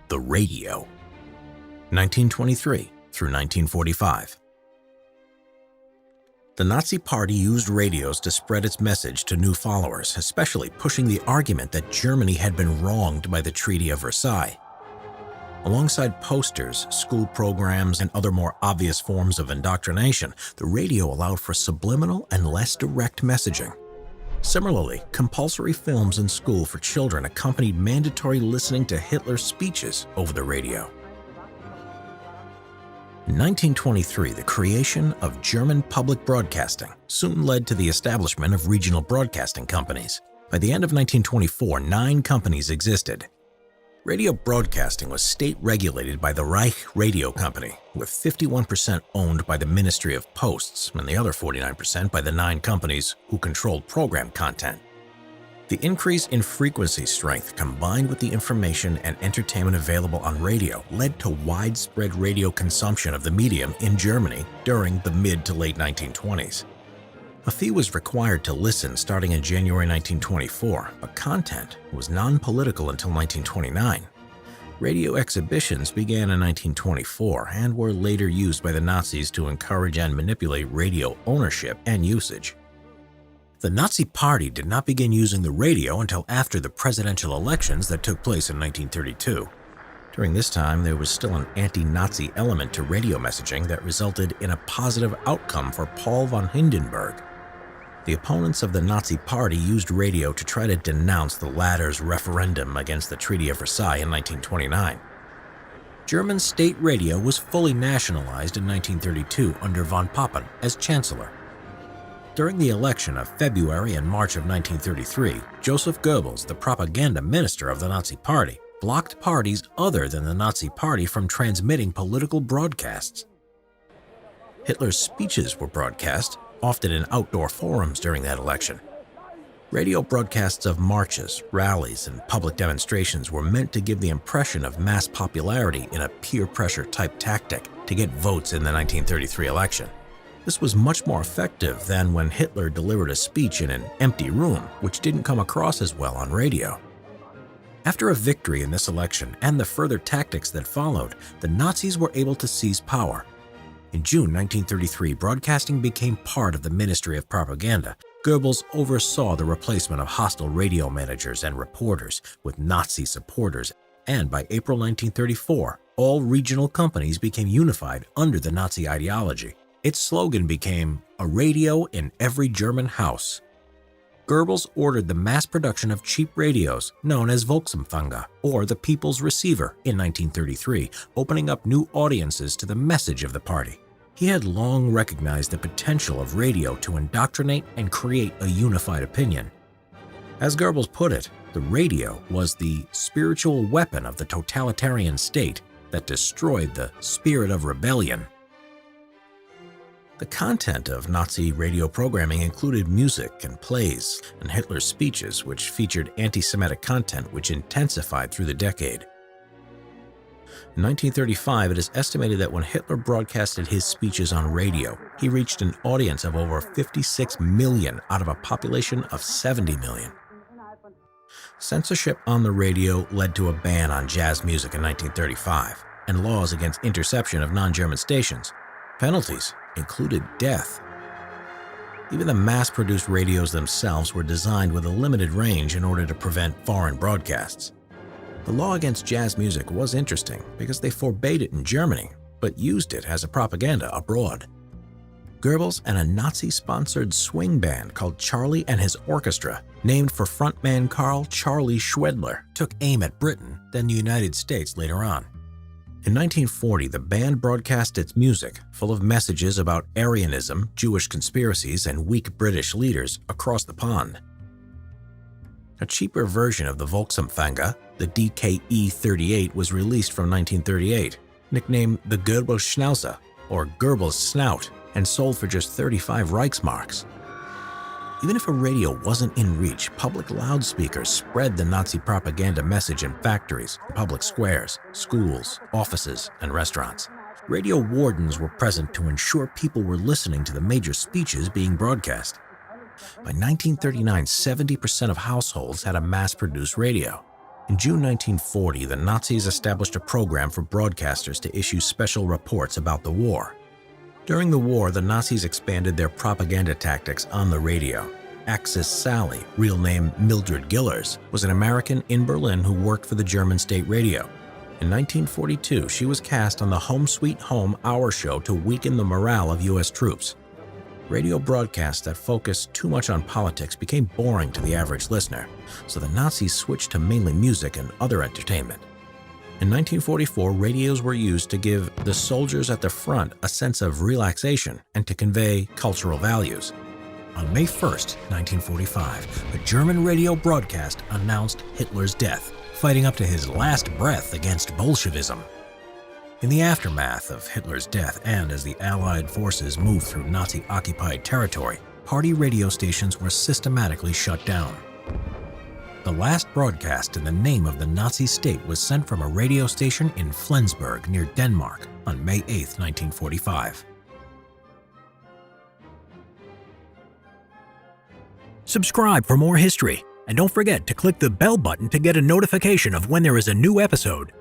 the radio. 1923 through 1945. The Nazi Party used radios to spread its message to new followers, especially pushing the argument that Germany had been wronged by the Treaty of Versailles. Alongside posters, school programs, and other more obvious forms of indoctrination, the radio allowed for subliminal and less direct messaging. Similarly, compulsory films in school for children accompanied mandatory listening to Hitler's speeches over the radio. In 1923, the creation of German public broadcasting soon led to the establishment of regional broadcasting companies. By the end of 1924, 9 companies existed. Radio broadcasting was state-regulated by the Reich Radio Company, with 51% owned by the Ministry of Posts and the other 49% by the 9 companies who controlled program content. The increase in frequency strength combined with the information and entertainment available on radio led to widespread radio consumption of the medium in Germany during the mid to late 1920s. A fee was required to listen starting in January 1924, but content was non-political until 1929. Radio exhibitions began in 1924 and were later used by the Nazis to encourage and manipulate radio ownership and usage. The Nazi Party did not begin using the radio until after the presidential elections that took place in 1932. During this time, there was still an anti-Nazi element to radio messaging that resulted in a positive outcome for Paul von Hindenburg. The opponents of the Nazi Party used radio to try to denounce the latter's referendum against the Treaty of Versailles in 1929. German state radio was fully nationalized in 1932 under von Papen as chancellor. During the election of February and March of 1933, Joseph Goebbels, the propaganda minister of the Nazi Party, blocked parties other than the Nazi Party from transmitting political broadcasts. Hitler's speeches were broadcast, often in outdoor forums during that election. Radio broadcasts of marches, rallies, and public demonstrations were meant to give the impression of mass popularity in a peer pressure type tactic to get votes in the 1933 election. This was much more effective than when Hitler delivered a speech in an empty room, which didn't come across as well on radio. After a victory in this election and the further tactics that followed, the Nazis were able to seize power. In June 1933, broadcasting became part of the Ministry of Propaganda. Goebbels oversaw the replacement of hostile radio managers and reporters with Nazi supporters, and by April 1934, all regional companies became unified under the Nazi ideology. Its slogan became, "A radio in every German house." Goebbels ordered the mass production of cheap radios known as Volksempfänger, or the People's Receiver, in 1933, opening up new audiences to the message of the party. He had long recognized the potential of radio to indoctrinate and create a unified opinion. As Goebbels put it, the radio was the spiritual weapon of the totalitarian state that destroyed the spirit of rebellion. The content of Nazi radio programming included music and plays and Hitler's speeches, which featured anti-Semitic content which intensified through the decade. In 1935, it is estimated that when Hitler broadcasted his speeches on radio, he reached an audience of over 56 million out of a population of 70 million. Censorship on the radio led to a ban on jazz music in 1935 and laws against interception of non-German stations. Penalties included death. Even the mass-produced radios themselves were designed with a limited range in order to prevent foreign broadcasts. The law against jazz music was interesting because they forbade it in Germany, but used it as a propaganda abroad. Goebbels and a Nazi-sponsored swing band called Charlie and His Orchestra, named for frontman Karl Charlie Schwedler, took aim at Britain, then the United States later on. In 1940, the band broadcast its music, full of messages about Aryanism, Jewish conspiracies, and weak British leaders, across the pond. A cheaper version of the Volksempfänger, the DKE-38, was released from 1938, nicknamed the Goebbels Schnauze, or Goebbels Snout, and sold for just 35 Reichsmarks. Even if a radio wasn't in reach, public loudspeakers spread the Nazi propaganda message in factories, public squares, schools, offices, and restaurants. Radio wardens were present to ensure people were listening to the major speeches being broadcast. By 1939, 70% of households had a mass-produced radio. In June 1940, the Nazis established a program for broadcasters to issue special reports about the war. During the war, the Nazis expanded their propaganda tactics on the radio. Axis Sally, real name Mildred Gillers, was an American in Berlin who worked for the German state radio. In 1942, she was cast on the Home Sweet Home hour show to weaken the morale of U.S. troops. Radio broadcasts that focused too much on politics became boring to the average listener, so the Nazis switched to mainly music and other entertainment. In 1944, radios were used to give the soldiers at the front a sense of relaxation and to convey cultural values. On May 1, 1945, a German radio broadcast announced Hitler's death, fighting up to his last breath against Bolshevism. In the aftermath of Hitler's death and as the Allied forces moved through Nazi-occupied territory, party radio stations were systematically shut down. The last broadcast in the name of the Nazi state was sent from a radio station in Flensburg near Denmark on May 8, 1945. Subscribe for more history, and don't forget to click the bell button to get a notification of when there is a new episode.